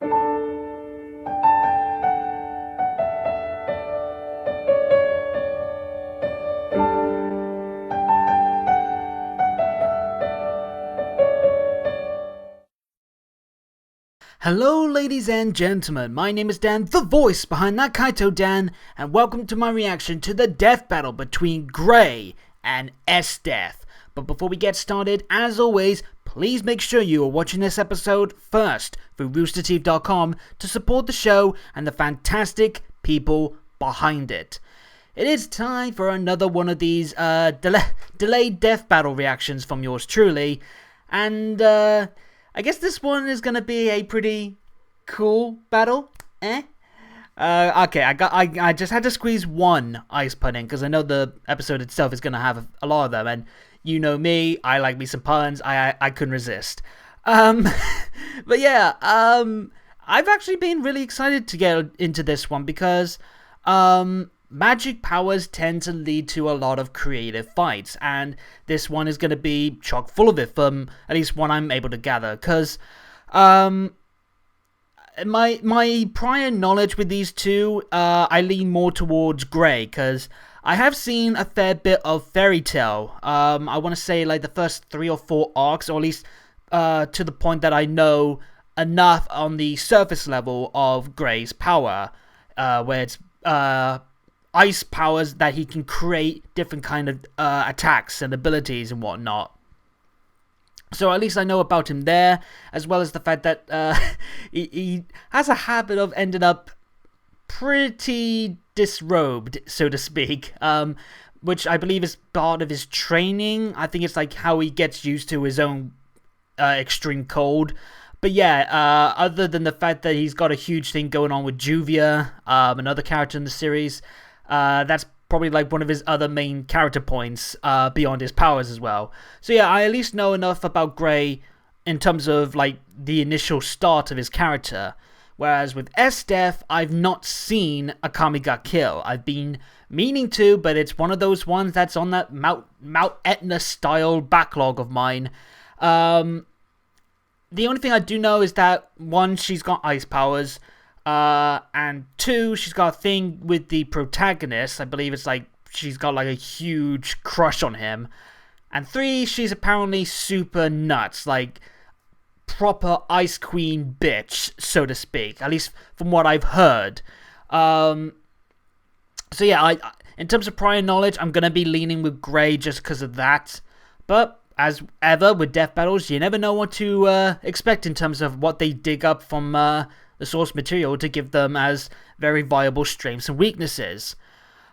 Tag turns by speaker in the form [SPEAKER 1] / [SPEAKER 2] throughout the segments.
[SPEAKER 1] Hello ladies and gentlemen, my name is Dan, the voice behind ThatKaitoDan, and welcome to my reaction to the death battle between Gray and Esdeath. But before we get started, as always, please make sure you are watching this episode first through roosterteeth.com to support the show and the fantastic people behind it. It is time for another one of these delayed death battle reactions from yours truly, and I guess this one is gonna be a pretty cool battle, Okay, I just had to squeeze one ice pudding because I know the episode itself is gonna have a lot of them, and you know me, I like me some puns. I couldn't resist. But yeah, I've actually been really excited to get into this one because magic powers tend to lead to a lot of creative fights, and this one is going to be chock full of it from at least what I'm able to gather, because my prior knowledge with these two, I lean more towards Grey, because I have seen a fair bit of Fairy Tail. I want to say like the first 3 or 4 arcs, or at least to the point that I know enough on the surface level of Grey's power, where it's ice powers that he can create different kind of attacks and abilities and whatnot. So at least I know about him there, as well as the fact that he has a habit of ending up pretty disrobed, so to speak, which I believe is part of his training. I think it's like how he gets used to his own extreme cold. But yeah, other than the fact that he's got a huge thing going on with Juvia, another character in the series, that's probably like one of his other main character points beyond his powers as well. So yeah, I at least know enough about Grey in terms of like the initial start of his character. Whereas with Esdeath, I've not seen Akame got killed. I've been meaning to, but it's one of those ones that's on that Mount Etna style backlog of mine. The only thing I do know is that 1, she's got ice powers. And 2, she's got a thing with the protagonist. I believe it's like she's got like a huge crush on him. And 3, she's apparently super nuts, like proper Ice Queen bitch, so to speak. At least from what I've heard. So yeah, in terms of prior knowledge, I'm gonna be leaning with Grey just because of that. But as ever with death battles, you never know what to expect in terms of what they dig up from the source material to give them as very viable strengths and weaknesses.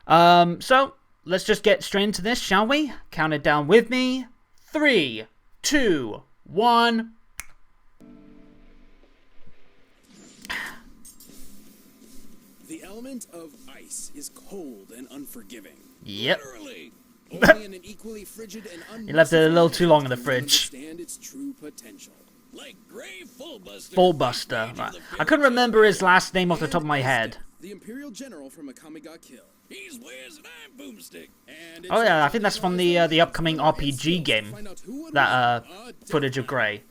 [SPEAKER 1] So let's just get straight into this, shall we? Count it down with me. 3, 2, 1.
[SPEAKER 2] The element of ice is cold and unforgiving.
[SPEAKER 1] Yep.
[SPEAKER 2] Literally. Only in an equally frigid and
[SPEAKER 1] You left it a little too long in the fridge.
[SPEAKER 2] Understand its true potential. Like Grey
[SPEAKER 1] Fullbuster. Right. I couldn't remember his last name off the top of my head.
[SPEAKER 2] The Imperial General from Akame got killed. He's Wiz and I'm Boomstick.
[SPEAKER 1] Oh yeah, I think that's from the upcoming RPG game. That footage of Grey.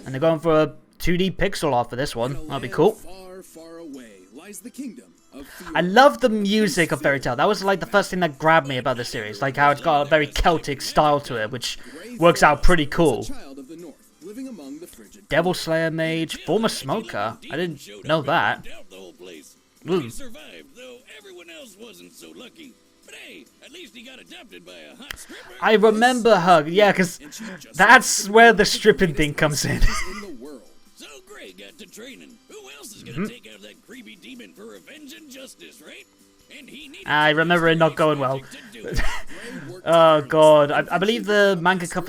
[SPEAKER 1] And they're going for a 2D pixel art for this one. That'll be cool.
[SPEAKER 2] Far, far away lies the kingdom of
[SPEAKER 1] I love the music of Fairy Tail. That was like the first thing that grabbed me about the series. Like how it's got a very Celtic style to it, which works out pretty cool. Devil Slayer Mage, former smoker. I didn't know that.
[SPEAKER 2] He survived, though everyone else wasn't so lucky. But hey, at least he got adopted by a hot stripper.
[SPEAKER 1] I remember her, yeah, because that's where the stripping thing comes in.
[SPEAKER 2] So Grey got to training. Who else is gonna take out that creepy demon for revenge and justice, right? And he
[SPEAKER 1] I remember it not going well. Oh god, I believe the mangaka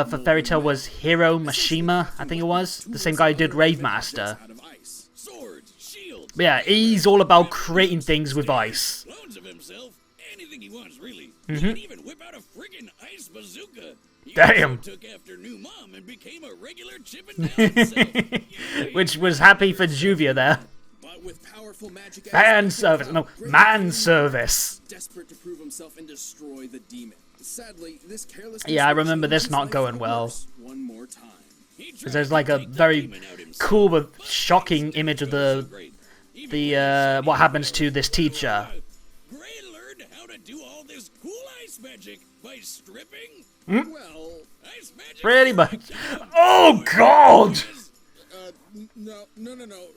[SPEAKER 1] for Fairy Tail was Hiro Mashima, I think it was. The same guy who did Rave Master. But yeah, he's all about creating things with ice.
[SPEAKER 2] Clones of himself, anything he wants, really. He can even whip out a friggin' ice bazooka.
[SPEAKER 1] Damn.
[SPEAKER 2] Took after new mom and became a regular chipping down himself.
[SPEAKER 1] Which was happy for Juvia there.
[SPEAKER 2] But with powerful magic
[SPEAKER 1] fan service, no, man service.
[SPEAKER 2] Desperate to prove himself and destroy the demon. Sadly, this careless
[SPEAKER 1] I remember this not going well.
[SPEAKER 2] One more time.
[SPEAKER 1] Because there's like a very cool but shocking image of the what happens to this teacher.
[SPEAKER 2] Gray learned how to do all this cool ice magic by stripping.
[SPEAKER 3] Well,
[SPEAKER 2] Ice magic.
[SPEAKER 1] Pretty much. Oh God!
[SPEAKER 3] no.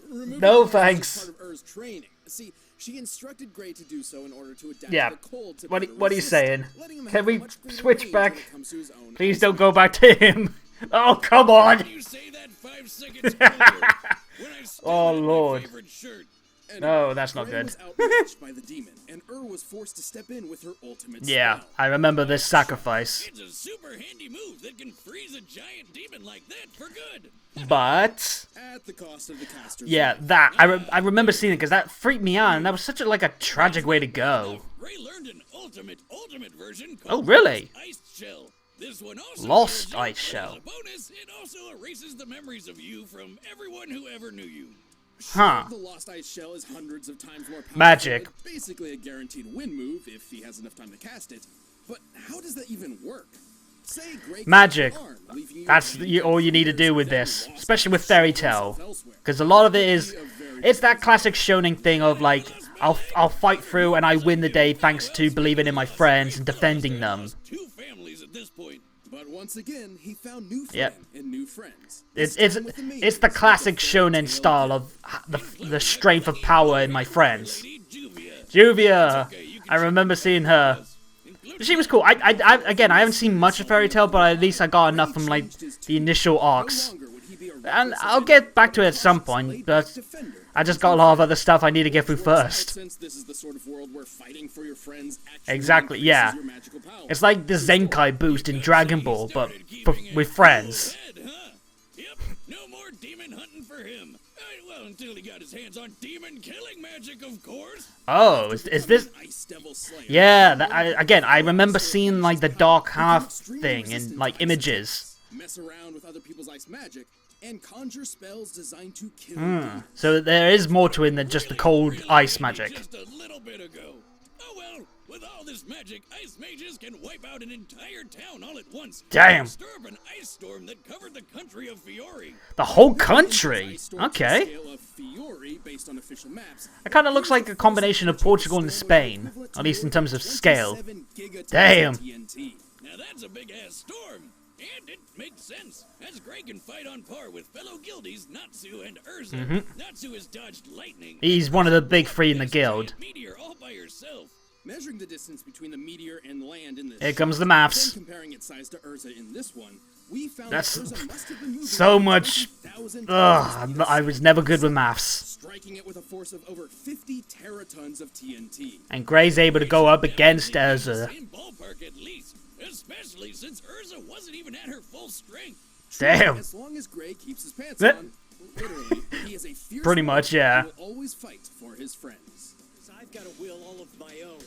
[SPEAKER 3] Removing
[SPEAKER 1] No,
[SPEAKER 3] the
[SPEAKER 1] thanks.
[SPEAKER 3] is part of Ur's training. See, she instructed Gray to do so in order to adapt
[SPEAKER 1] Yeah.
[SPEAKER 3] to the cold.
[SPEAKER 1] What are you saying? Can we switch back?
[SPEAKER 3] Please
[SPEAKER 1] Please don't go back to him. Oh, come on!
[SPEAKER 2] You say that 5 seconds earlier, when I still
[SPEAKER 1] Oh,
[SPEAKER 2] had my
[SPEAKER 1] Lord.
[SPEAKER 2] favorite shirt.
[SPEAKER 1] No, that's not
[SPEAKER 3] Gray
[SPEAKER 1] good.
[SPEAKER 3] was outmatched by the demon, and was forced to step in with her ultimate
[SPEAKER 1] Yeah,
[SPEAKER 3] spell.
[SPEAKER 1] I remember this sacrifice.
[SPEAKER 2] It's a super handy move that can freeze a giant demon like that for good.
[SPEAKER 1] But
[SPEAKER 3] At the cost of the caster's
[SPEAKER 1] yeah,
[SPEAKER 3] life.
[SPEAKER 1] that I remember seeing it because that freaked me out, and that was such a tragic way to go.
[SPEAKER 2] Ray learned an ultimate version
[SPEAKER 1] Oh,
[SPEAKER 2] called
[SPEAKER 1] really?
[SPEAKER 2] Ice Shell. This one also
[SPEAKER 1] Lost
[SPEAKER 2] kills you,
[SPEAKER 1] Ice
[SPEAKER 2] but
[SPEAKER 1] Shell.
[SPEAKER 2] As a bonus, it also erases the memories of you from everyone who ever knew you.
[SPEAKER 1] Huh?
[SPEAKER 3] The Lost Ice Shell is hundreds of times more powerful.
[SPEAKER 1] Magic.
[SPEAKER 3] It's basically a guaranteed win move if he has enough time to cast it. But how does that even work? Say Gray
[SPEAKER 1] Magic.
[SPEAKER 3] cast an arm, leaving you
[SPEAKER 1] That's
[SPEAKER 3] with
[SPEAKER 1] all you need to do with
[SPEAKER 3] then
[SPEAKER 1] this,
[SPEAKER 3] lost
[SPEAKER 1] especially with
[SPEAKER 3] Ice
[SPEAKER 1] Fairy
[SPEAKER 3] Shell
[SPEAKER 1] Tale,
[SPEAKER 3] himself elsewhere.
[SPEAKER 1] because a lot of it is, it's that classic shonen thing of like, I'll fight through and I win the day thanks to believing in my friends and defending them.
[SPEAKER 2] Two families at this point.
[SPEAKER 3] But once again, he found new
[SPEAKER 1] Yep.
[SPEAKER 3] friends and new friends.
[SPEAKER 1] It's
[SPEAKER 3] This time with the mages,
[SPEAKER 1] it's the classic
[SPEAKER 3] the fairy
[SPEAKER 1] shonen
[SPEAKER 3] tale
[SPEAKER 1] style of the strength of power in my friends.
[SPEAKER 2] Lady Juvia.
[SPEAKER 1] Juvia, I remember seeing her. She was cool. Again, I haven't seen much of Fairy Tale, but at least I got enough from like the initial arcs.
[SPEAKER 3] No longer would he be a
[SPEAKER 1] And
[SPEAKER 3] reckless
[SPEAKER 1] I'll get back to it at some point, but
[SPEAKER 3] defender.
[SPEAKER 1] I just got a lot of other stuff I need to get through first.
[SPEAKER 3] Since this is the sort of world where fighting for your friends actually
[SPEAKER 1] Exactly, yeah.
[SPEAKER 3] increases your magical power.
[SPEAKER 1] It's like the Zenkai boost in Dragon Ball, but with friends.
[SPEAKER 2] Head, huh? Yep, no more demon hunting for him. Well, until he got his hands on demon killing magic, of course.
[SPEAKER 1] Oh, is this?
[SPEAKER 3] Ice Devil Slayer.
[SPEAKER 1] Yeah, again, I remember seeing like the dark half thing in like images.
[SPEAKER 3] Mess around with other people's ice magic and conjure spells designed to kill demons.
[SPEAKER 1] So there is more to it than just the cold ice
[SPEAKER 2] Maybe
[SPEAKER 1] magic.
[SPEAKER 2] Just a little bit ago. Oh well, with all this magic, ice mages can wipe out an entire town all at once.
[SPEAKER 1] Damn.
[SPEAKER 2] Stir up an ice storm that covered the country of Fiore.
[SPEAKER 1] The whole country?
[SPEAKER 3] Ice storm to the
[SPEAKER 1] Okay.
[SPEAKER 3] scale of Fiore based on official maps.
[SPEAKER 1] It kind of looks like a combination of Portugal and Spain, at least in terms of scale.
[SPEAKER 3] 27 gigatons
[SPEAKER 1] Damn.
[SPEAKER 3] of TNT.
[SPEAKER 2] Now that's a big ass storm. And it makes sense, as Gray can fight on par with fellow guildies Natsu and Urza. Natsu has dodged lightning.
[SPEAKER 1] He's one of the big three in the
[SPEAKER 2] This
[SPEAKER 1] guild.
[SPEAKER 2] giant meteor all by herself.
[SPEAKER 3] Measuring the distance between the meteor and land in this
[SPEAKER 1] Here
[SPEAKER 3] shot,
[SPEAKER 1] comes the maths.
[SPEAKER 3] then comparing its size to Urza in this one, we found
[SPEAKER 1] That's
[SPEAKER 3] that Urza must have been moving
[SPEAKER 1] so
[SPEAKER 3] at
[SPEAKER 1] much.
[SPEAKER 3] 20,000
[SPEAKER 1] Ugh, I was never good with maths.
[SPEAKER 3] striking it with a force of over 50 teratons of TNT.
[SPEAKER 1] And Gray's able to go up against Urza.
[SPEAKER 2] Same ballpark at least, especially since Urza wasn't even at her full strength.
[SPEAKER 1] Damn.
[SPEAKER 3] As long as Gray keeps his pants
[SPEAKER 1] Eh.
[SPEAKER 3] on, literally, he is a fierce
[SPEAKER 1] Pretty much,
[SPEAKER 3] warrior
[SPEAKER 1] yeah.
[SPEAKER 3] who will always fight for his friends. I've got a will all of my own.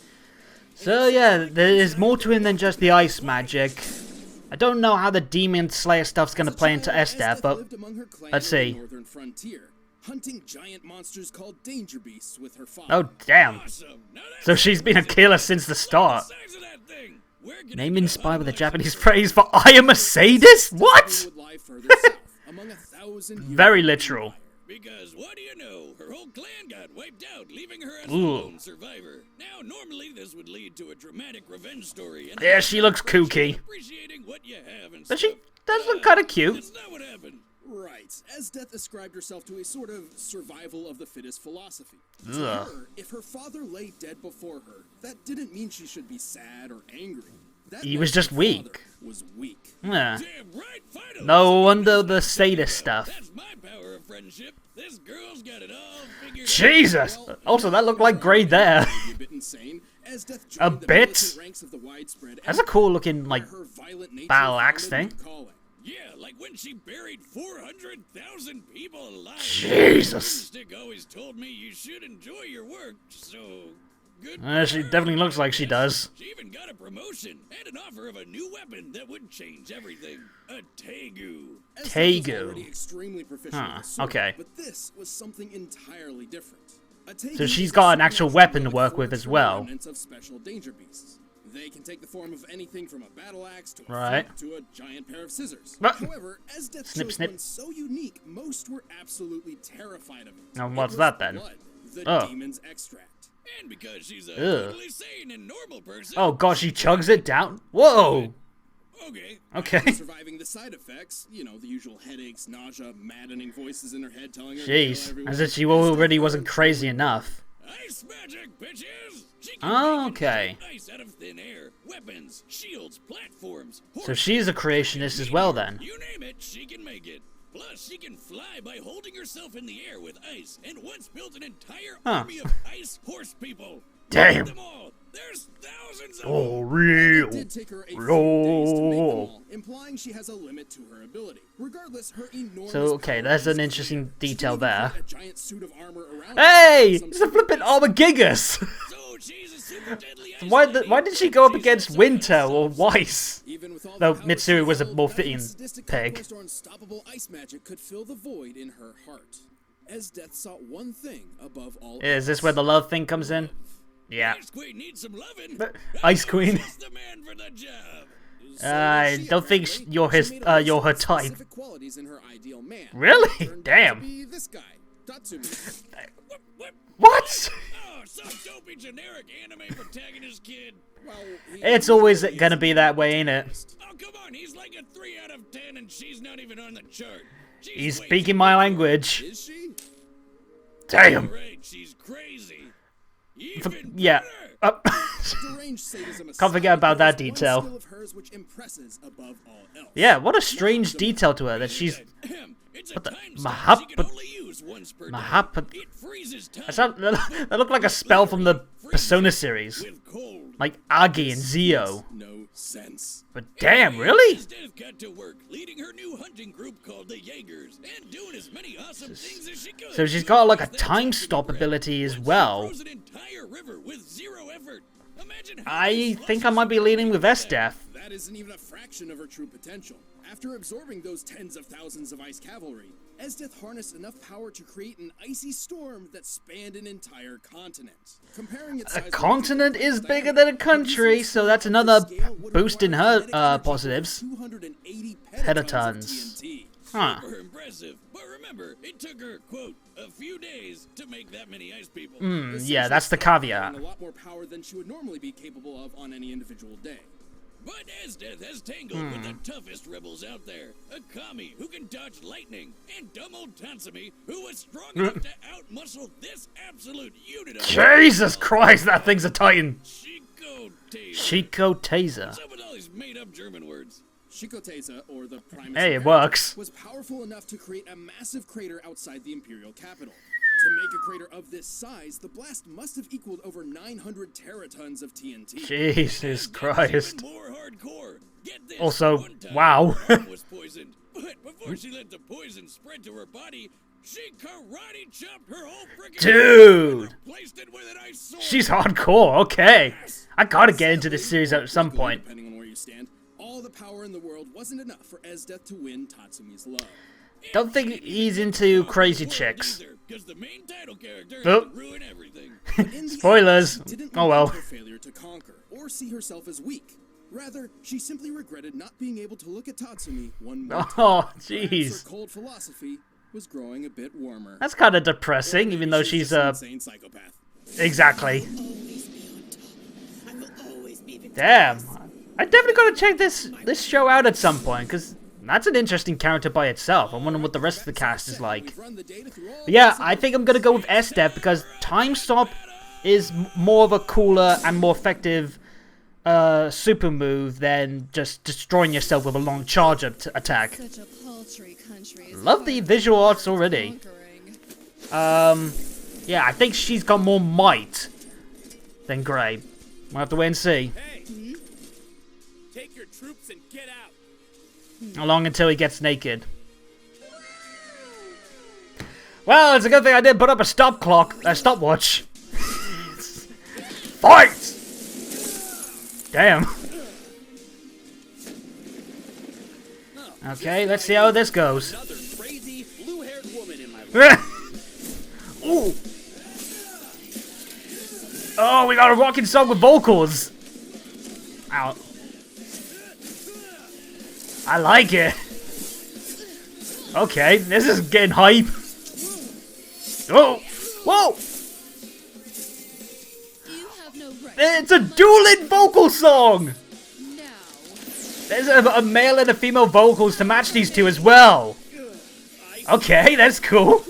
[SPEAKER 1] So yeah, there is more to him than just the ice magic. I don't know how the Demon Slayer stuff's gonna play into Esdeath, but
[SPEAKER 3] lived among her clan
[SPEAKER 1] let's
[SPEAKER 3] on the
[SPEAKER 1] see.
[SPEAKER 3] northern frontier, hunting giant monsters called danger beasts with her father.
[SPEAKER 1] Oh damn.
[SPEAKER 2] Awesome. Now that's
[SPEAKER 1] So she's been a killer since the start.
[SPEAKER 2] the size of that thing. Where can
[SPEAKER 1] Name
[SPEAKER 2] I get
[SPEAKER 1] inspired with a
[SPEAKER 2] like
[SPEAKER 1] Japanese
[SPEAKER 2] this?
[SPEAKER 1] phrase for I am a sadist?
[SPEAKER 3] They
[SPEAKER 1] What?
[SPEAKER 3] would lie further south, among 1,000 humans.
[SPEAKER 1] Very literal.
[SPEAKER 2] Because what do you know? Her whole clan got wiped out, leaving her as a
[SPEAKER 1] Ooh.
[SPEAKER 2] lone survivor. Now, normally this would lead to a dramatic revenge story. And
[SPEAKER 1] Yeah, she looks kooky.
[SPEAKER 2] appreciating what you have and
[SPEAKER 1] But she
[SPEAKER 2] stuff.
[SPEAKER 1] does look kinda cute.
[SPEAKER 2] That's not what happened.
[SPEAKER 3] Right. Esdeath ascribed herself to a sort of survival of the fittest philosophy.
[SPEAKER 1] Ugh.
[SPEAKER 3] To her, if her father lay dead before her, that didn't mean she should be sad or angry. That
[SPEAKER 1] He
[SPEAKER 3] meant
[SPEAKER 1] was just
[SPEAKER 3] her
[SPEAKER 1] weak.
[SPEAKER 3] father Was weak.
[SPEAKER 1] Yeah.
[SPEAKER 2] Damn right, finally.
[SPEAKER 1] No wonder the sadist stuff.
[SPEAKER 2] That's my power of friendship. This girl's got it all figured out.
[SPEAKER 1] Jesus! Also, that looked like Gray there.
[SPEAKER 3] A bit insane. Esdeath
[SPEAKER 1] A
[SPEAKER 3] joined the
[SPEAKER 1] bit?
[SPEAKER 3] militant ranks of the widespread
[SPEAKER 1] That's a cool looking, like,
[SPEAKER 3] her violent nature
[SPEAKER 1] battle axe
[SPEAKER 3] founded
[SPEAKER 1] thing.
[SPEAKER 3] her calling.
[SPEAKER 2] Yeah, like when she buried 400,000 people alive.
[SPEAKER 1] Jesus.
[SPEAKER 2] Stick always told me you should enjoy your work, so good.
[SPEAKER 1] She definitely looks like she does.
[SPEAKER 2] She even got a promotion and an offer of a new weapon that would change everything. A Tegu.
[SPEAKER 3] Esdeath was
[SPEAKER 1] Tegu.
[SPEAKER 3] already extremely proficient
[SPEAKER 1] Huh,
[SPEAKER 3] with the sword,
[SPEAKER 1] okay.
[SPEAKER 3] But this was something entirely different. A Tegu
[SPEAKER 1] So she's
[SPEAKER 3] is a
[SPEAKER 1] got an actual
[SPEAKER 3] supernatural
[SPEAKER 1] weapon to
[SPEAKER 3] relic
[SPEAKER 1] work
[SPEAKER 3] for
[SPEAKER 1] with as
[SPEAKER 3] eternal
[SPEAKER 1] well.
[SPEAKER 3] remnants of special danger beasts. They can take the form of anything from a battle axe to a
[SPEAKER 1] Right.
[SPEAKER 3] flip to a giant pair of scissors.
[SPEAKER 1] But-
[SPEAKER 3] However, Esdeath
[SPEAKER 1] Snip,
[SPEAKER 3] chose
[SPEAKER 1] snip.
[SPEAKER 3] one so unique, most were absolutely terrified of it.
[SPEAKER 1] Now,
[SPEAKER 3] It
[SPEAKER 1] what's
[SPEAKER 3] was
[SPEAKER 1] that then?
[SPEAKER 3] blood, the
[SPEAKER 1] Oh.
[SPEAKER 3] demon's extract.
[SPEAKER 2] And because she's a
[SPEAKER 1] Ugh.
[SPEAKER 2] totally sane and normal person.
[SPEAKER 1] Oh gosh, she chugs it down. Whoa.
[SPEAKER 2] Okay.
[SPEAKER 1] Okay.
[SPEAKER 3] Surviving the side effects, you know, the usual headaches, nausea, maddening voices in her head telling her to kill
[SPEAKER 1] Jeez,
[SPEAKER 3] everyone.
[SPEAKER 1] as if she already wasn't crazy enough.
[SPEAKER 2] Ice magic, bitches! She
[SPEAKER 1] Oh,
[SPEAKER 2] can make
[SPEAKER 1] okay.
[SPEAKER 2] ice out of thin air, weapons, shields, platforms.
[SPEAKER 1] So she's a creationist as well then.
[SPEAKER 2] You name it, she can make it. Plus, she can fly by holding herself in the air with ice, and once built an entire army of ice horse people.
[SPEAKER 1] Damn.
[SPEAKER 2] Them all. There's thousands of
[SPEAKER 1] Oh,
[SPEAKER 2] them.
[SPEAKER 1] real.
[SPEAKER 3] It did take her a few days to make them
[SPEAKER 1] Roll.
[SPEAKER 3] all, implying she has a limit to her ability. Regardless, her enormous
[SPEAKER 1] So, okay,
[SPEAKER 3] power
[SPEAKER 1] there's
[SPEAKER 3] is
[SPEAKER 1] an interesting
[SPEAKER 3] clear. She
[SPEAKER 1] detail
[SPEAKER 3] can even
[SPEAKER 1] there.
[SPEAKER 3] create a giant suit of armor around
[SPEAKER 1] Hey!
[SPEAKER 3] her, some
[SPEAKER 1] It's a
[SPEAKER 3] sort of
[SPEAKER 1] flippin' Armagigas!
[SPEAKER 2] So she's a super deadly ice
[SPEAKER 1] Why
[SPEAKER 2] lady.
[SPEAKER 1] why did she go up
[SPEAKER 2] She's
[SPEAKER 1] against
[SPEAKER 2] also
[SPEAKER 1] Winter
[SPEAKER 2] got
[SPEAKER 1] or
[SPEAKER 2] some
[SPEAKER 1] Weiss?
[SPEAKER 3] Even with all
[SPEAKER 1] Though
[SPEAKER 3] the power
[SPEAKER 1] Mitsuru
[SPEAKER 3] she
[SPEAKER 1] was a
[SPEAKER 3] held,
[SPEAKER 1] more
[SPEAKER 3] that
[SPEAKER 1] fitting
[SPEAKER 3] sadistic
[SPEAKER 1] peg.
[SPEAKER 3] conquest or unstoppable ice magic could fill the void in her heart. Esdeath sought one thing above all
[SPEAKER 1] Is this
[SPEAKER 3] else.
[SPEAKER 1] where the love thing comes in? Yeah.
[SPEAKER 2] Ice Queen needs some loving.
[SPEAKER 1] But- Ice Queen.
[SPEAKER 2] She's the man for the job.
[SPEAKER 1] I
[SPEAKER 3] She
[SPEAKER 1] don't think
[SPEAKER 3] apparently-
[SPEAKER 1] you're his
[SPEAKER 3] she made a list
[SPEAKER 1] you're
[SPEAKER 3] of
[SPEAKER 1] her type.
[SPEAKER 3] specific qualities in her ideal man.
[SPEAKER 1] Really?
[SPEAKER 3] Turned out
[SPEAKER 1] Damn.
[SPEAKER 3] to be this guy, Tatsumi.
[SPEAKER 1] What?
[SPEAKER 2] Oh, some dopey generic anime protagonist kid.
[SPEAKER 3] Well, he-
[SPEAKER 1] It's always gonna be that way, ain't it?
[SPEAKER 2] Oh, come on, he's like a 3 out of 10 and she's not even on the chart. She's
[SPEAKER 1] He's
[SPEAKER 2] way
[SPEAKER 1] speaking
[SPEAKER 2] too
[SPEAKER 1] my
[SPEAKER 2] good.
[SPEAKER 1] language.
[SPEAKER 3] Is she?
[SPEAKER 1] Damn.
[SPEAKER 2] Right, she's crazy. Even
[SPEAKER 1] Yeah.
[SPEAKER 2] better.
[SPEAKER 3] Deranged sadism aside,
[SPEAKER 1] Can't forget about that
[SPEAKER 3] there is one
[SPEAKER 1] detail.
[SPEAKER 3] skill of hers which impresses above all else.
[SPEAKER 1] Yeah, what a strange detail to her that she's.
[SPEAKER 2] It's a
[SPEAKER 1] What the-
[SPEAKER 2] time stop she can
[SPEAKER 1] Mahap-
[SPEAKER 2] only use once per day.
[SPEAKER 1] Mahap-
[SPEAKER 2] It freezes time.
[SPEAKER 1] That looked like a spell from the Persona series,
[SPEAKER 2] with cold.
[SPEAKER 1] like Agi and Zio.
[SPEAKER 3] No sense.
[SPEAKER 1] But damn, really?
[SPEAKER 2] Esdeath got to work leading her new hunting group called the Jaegers and doing as many awesome things as she could.
[SPEAKER 1] So she's got like a
[SPEAKER 2] That
[SPEAKER 1] time
[SPEAKER 2] time
[SPEAKER 1] stop
[SPEAKER 2] bread.
[SPEAKER 1] ability as
[SPEAKER 2] Once she
[SPEAKER 1] well.
[SPEAKER 2] froze an entire river with zero effort. Imagine how
[SPEAKER 1] I
[SPEAKER 2] many
[SPEAKER 1] think I
[SPEAKER 2] slushes
[SPEAKER 1] might be
[SPEAKER 2] you
[SPEAKER 1] leaning
[SPEAKER 2] could
[SPEAKER 1] with
[SPEAKER 2] make
[SPEAKER 1] Esdeath.
[SPEAKER 3] That isn't even a fraction of her true potential. After absorbing those tens of thousands of ice cavalry, Esdeath harnessed enough power to create an icy storm that spanned an entire continent. Comparing its
[SPEAKER 1] A
[SPEAKER 3] size
[SPEAKER 1] continent
[SPEAKER 3] to
[SPEAKER 1] is bigger than a country, so that's another boost in her positives.
[SPEAKER 3] 280
[SPEAKER 1] Petatons.
[SPEAKER 3] of TNT.
[SPEAKER 1] Huh.
[SPEAKER 2] Super impressive. But remember, it took her, quote, a few days to make that many ice people.
[SPEAKER 1] Yeah, that's the caveat.
[SPEAKER 3] A lot more power than she would normally be capable of on any individual day.
[SPEAKER 2] But Esdeath has tangled with the toughest rebels out there. Akame, who can dodge lightning, and dumb old Tatsumi, who was strong enough to outmuscle this absolute unit of
[SPEAKER 1] Jesus Christ, that thing's a titan.
[SPEAKER 2] Chico Taser.
[SPEAKER 1] Chico Taser.
[SPEAKER 2] What's up with all these made-up German words?
[SPEAKER 3] Shikoteza, or the Primus
[SPEAKER 1] Hey, it
[SPEAKER 3] Imperator,
[SPEAKER 1] works.
[SPEAKER 3] was powerful enough to create a massive crater outside the Imperial capital. To make a crater of this size, the blast must have equaled over 900 teratons of TNT.
[SPEAKER 1] Jesus
[SPEAKER 2] That's
[SPEAKER 1] Christ.
[SPEAKER 2] even more hardcore. Get this,
[SPEAKER 1] Also,
[SPEAKER 2] one time
[SPEAKER 1] wow.
[SPEAKER 2] her arm was poisoned, but before she let the poison spread to her body, she karate chopped her whole freaking
[SPEAKER 1] Dude.
[SPEAKER 2] and replaced it with an ice sword.
[SPEAKER 1] She's hardcore, okay. I gotta get into this series at some point.
[SPEAKER 3] Depending on where you stand, all the power in the world wasn't enough for Esdeath to win Tatsumi's love.
[SPEAKER 1] Don't think he's into crazy chicks.
[SPEAKER 2] Because the main title character
[SPEAKER 1] Oh.
[SPEAKER 2] would ruin everything.
[SPEAKER 3] But in the
[SPEAKER 1] Spoilers.
[SPEAKER 3] end, she didn't
[SPEAKER 1] Oh well.
[SPEAKER 3] lament her failure to conquer or see herself as weak. Rather, she simply regretted not being able to look at Tatsumi one more time.
[SPEAKER 1] Oh,
[SPEAKER 3] Perhaps
[SPEAKER 1] jeez.
[SPEAKER 3] her cold philosophy was growing a bit warmer.
[SPEAKER 1] That's kind of depressing, even though she's
[SPEAKER 3] an insane psychopath.
[SPEAKER 1] exactly.
[SPEAKER 4] Always be on top. I will always be victorious.
[SPEAKER 1] Damn. I definitely gotta check this show out at some point, because that's an interesting character by itself. I'm wondering what the rest of the cast is like.
[SPEAKER 3] We've run the data through all
[SPEAKER 1] But yeah,
[SPEAKER 3] the
[SPEAKER 1] I think I'm gonna go with Esdeath because Time Stop is more of a cooler and more effective super move than just destroying yourself with a long charge attack.
[SPEAKER 4] Such a paltry country is
[SPEAKER 1] Love the
[SPEAKER 4] far
[SPEAKER 1] visual
[SPEAKER 4] from
[SPEAKER 1] arts already.
[SPEAKER 4] conquering.
[SPEAKER 1] Yeah, I think she's got more might than Grey. We'll have to wait and see.
[SPEAKER 5] Hey! Take your troops and get out!
[SPEAKER 1] Along until he gets naked. Well, it's a good thing I did put up a stopwatch. Fight! Damn. Okay, let's see how this goes.
[SPEAKER 5] Another crazy, blue-haired woman in my life.
[SPEAKER 1] Ooh. Oh, we got a rocking song with vocals. Ow. I like it. Okay, this is getting hype. Oh! Whoa!
[SPEAKER 4] You have no right.
[SPEAKER 1] It's a dueling vocal song!
[SPEAKER 4] Now,
[SPEAKER 1] There's a male and a female vocals to match these two as well. Okay, that's cool.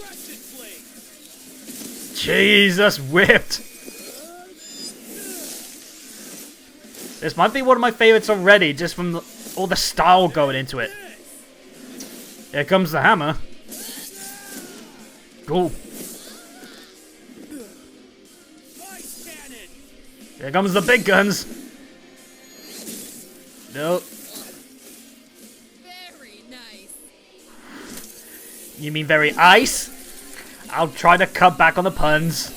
[SPEAKER 1] Jesus, whipped. This might be one of my favorites already, just from all the style going into it. Here comes the hammer. Cool. Here comes the big guns. No.
[SPEAKER 4] very nice.
[SPEAKER 1] You mean very ice? I'll try to cut back on the puns.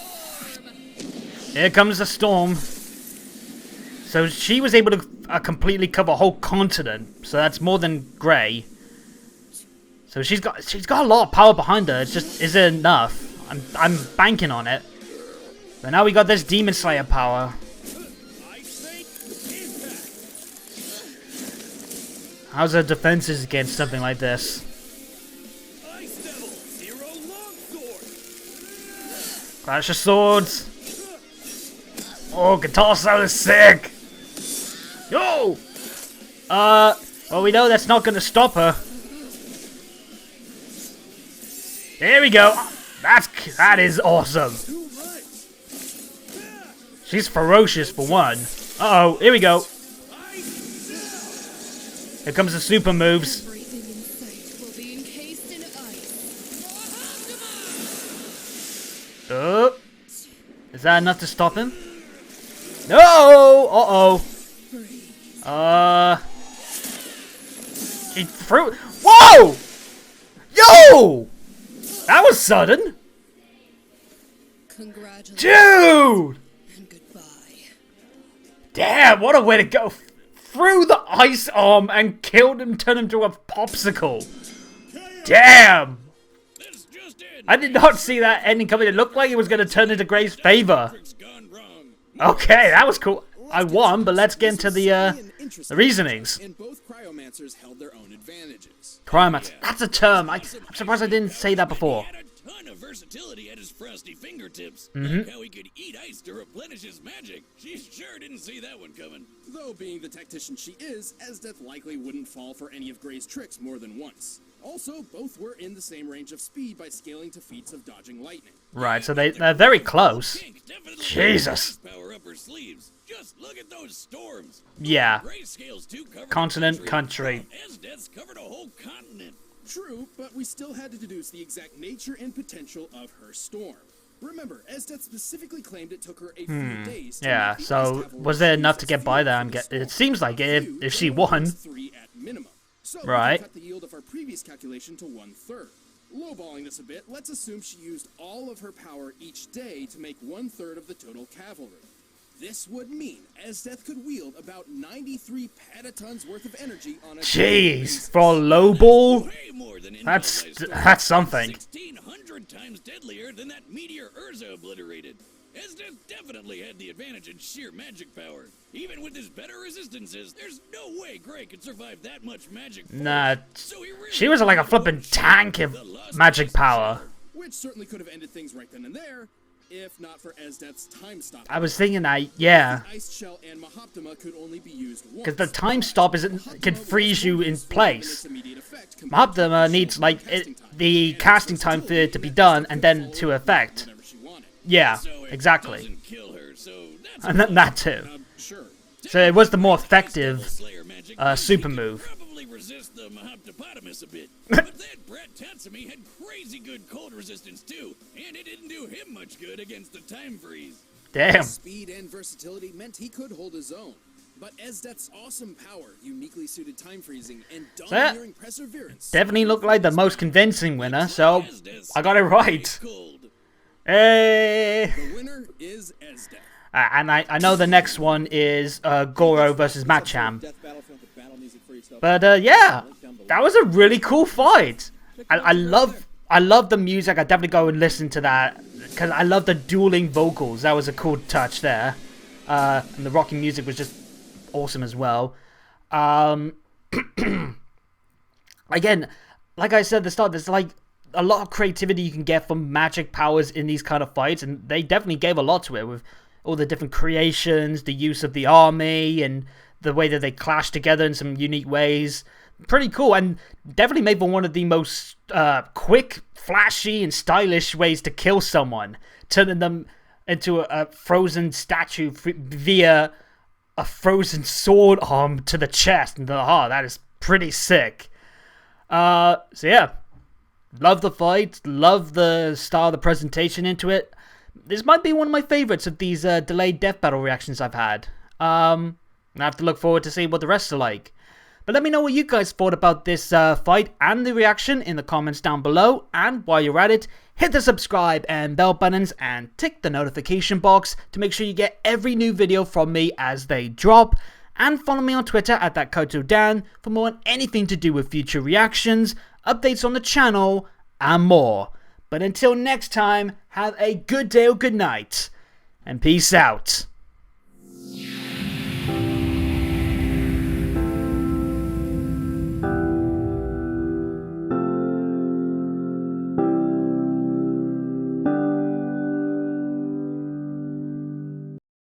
[SPEAKER 1] Here comes the storm. So she was able to completely cover a whole continent. So that's more than Grey. So she's got a lot of power behind her. It's just, is it enough? I'm banking on it. But now we got this Demon Slayer power. How's her defenses against something like this? Clash of Swords. Oh, guitar solo is sick. Yo! Well, we know that's not gonna stop her. There we go. That is awesome. She's ferocious for one. Uh-oh, here we go. Here comes the super moves.
[SPEAKER 4] Everything in sight will be encased in ice.
[SPEAKER 1] Oh. Is that enough to stop him? No! Uh-oh. He threw... Whoa! Yo! That was sudden.
[SPEAKER 4] Congratulations
[SPEAKER 1] Dude!
[SPEAKER 4] and goodbye.
[SPEAKER 1] Damn, what a way to go. Threw the ice arm and killed him, turned him to a popsicle. Damn!
[SPEAKER 2] This just in.
[SPEAKER 1] I did not see that ending coming. It looked like it was going to turn into Gray's favor.
[SPEAKER 2] Trick's gone wrong.
[SPEAKER 1] Okay, that was cool. I won, but let's get into the reasonings.
[SPEAKER 3] And both cryomancers held their own advantages.
[SPEAKER 1] Cryomancers. That's a term. I'm surprised I didn't say that before.
[SPEAKER 2] He had a ton of versatility at his frosty fingertips. Like how he could eat ice to replenish his magic. She sure didn't see that one coming.
[SPEAKER 3] Though being the tactician she is, Esdeath likely wouldn't fall for any of Gray's tricks more than once. Also, both were in the same range of speed by scaling to feats of dodging lightning.
[SPEAKER 1] Right, so they're very close.
[SPEAKER 2] Pink definitely
[SPEAKER 1] Jesus.
[SPEAKER 2] has power up her sleeves. Just look at those storms.
[SPEAKER 1] Yeah.
[SPEAKER 2] Grayscale's too covered
[SPEAKER 1] Continent,
[SPEAKER 2] a
[SPEAKER 1] country.
[SPEAKER 2] Esdeath's covered a whole continent.
[SPEAKER 3] True, but we still had to deduce the exact nature and potential of her storm. Remember, Esdeath specifically claimed it took her a few days to
[SPEAKER 1] Yeah,
[SPEAKER 3] make the
[SPEAKER 1] so
[SPEAKER 3] ice cavalry
[SPEAKER 1] was there enough
[SPEAKER 3] use
[SPEAKER 1] to
[SPEAKER 3] its
[SPEAKER 1] get by
[SPEAKER 3] fuel
[SPEAKER 1] there?
[SPEAKER 3] force
[SPEAKER 1] It seems like it
[SPEAKER 3] two,
[SPEAKER 1] if she
[SPEAKER 3] but
[SPEAKER 1] won.
[SPEAKER 3] was 3 at minimum. So
[SPEAKER 1] Right.
[SPEAKER 3] we can cut the yield of our previous calculation to 1/3. Lowballing this a bit, let's assume she used all of her power each day to make 1/3 of the total cavalry. This would mean Esdeath could wield about 93 petatons worth of energy on a daily
[SPEAKER 1] Jeez,
[SPEAKER 3] basis.
[SPEAKER 1] for a low ball?
[SPEAKER 2] Way more than
[SPEAKER 1] That's
[SPEAKER 2] Invalid's
[SPEAKER 1] that's something.
[SPEAKER 2] 1,600 times deadlier than that meteor Urza obliterated. Esdeath definitely had the advantage in sheer magic power. Even with his better resistances, there's no way Gray could survive that much magic force.
[SPEAKER 1] Nah,
[SPEAKER 2] So he really
[SPEAKER 1] she was like a
[SPEAKER 2] had to
[SPEAKER 1] flippin'
[SPEAKER 2] push
[SPEAKER 1] tank of
[SPEAKER 2] the lost
[SPEAKER 1] magic
[SPEAKER 2] ice
[SPEAKER 1] power.
[SPEAKER 3] Which certainly could have ended things right then and there, if not for Esdeath's time stop.
[SPEAKER 1] I was thinking that, yeah.
[SPEAKER 3] Ice Shell and Mahoptima could only be used once.
[SPEAKER 1] Because the time stop can freeze you in place. Mahoptima needs, like, the casting time for it to be done and then to effect. Yeah,
[SPEAKER 2] So it
[SPEAKER 1] exactly.
[SPEAKER 2] doesn't kill her, so that's
[SPEAKER 1] And that too.
[SPEAKER 3] Sure.
[SPEAKER 1] So it was the more effective
[SPEAKER 2] Slayer magic
[SPEAKER 1] super
[SPEAKER 2] he could
[SPEAKER 1] move.
[SPEAKER 2] probably resist the Mahoptopotamus a bit. But that brat Tatsumi had crazy good cold resistance too, and it didn't do him much good against the time freeze.
[SPEAKER 1] Damn.
[SPEAKER 3] Speed and versatility meant he could hold his own. But Esdeath's awesome power, uniquely suited time freezing, and domineering perseverance.
[SPEAKER 1] Definitely looked like the most convincing winner, so
[SPEAKER 2] Esdeath's
[SPEAKER 1] I got it right.
[SPEAKER 2] cold.
[SPEAKER 1] Hey!
[SPEAKER 3] The winner is Esdeath.
[SPEAKER 1] And I know the next one is Goro versus Machamp. But yeah, that was a really cool fight. I love the music. I definitely go and listen to that because I love the dueling vocals. That was a cool touch there. And the rocking music was just awesome as well. Again, like I said at the start, there's like a lot of creativity you can get from magic powers in these kind of fights, and they definitely gave a lot to it with all the different creations, the use of the army, and the way that they clash together in some unique ways. Pretty cool, and definitely made for one of the most quick, flashy, and stylish ways to kill someone, turning them into a frozen statue via a frozen sword arm to the chest. And that is pretty sick. So yeah, love the fight, love the style of the presentation into it. This might be one of my favorites of these delayed death battle reactions I've had. I have to look forward to see what the rest are like. But let me know what you guys thought about this fight and the reaction in the comments down below. And while you're at it, hit the subscribe and bell buttons and tick the notification box to make sure you get every new video from me as they drop. And follow me on Twitter at ThatKaitoDan for more on anything to do with future reactions, updates on the channel, and more. But until next time, have a good day or good night, and peace out.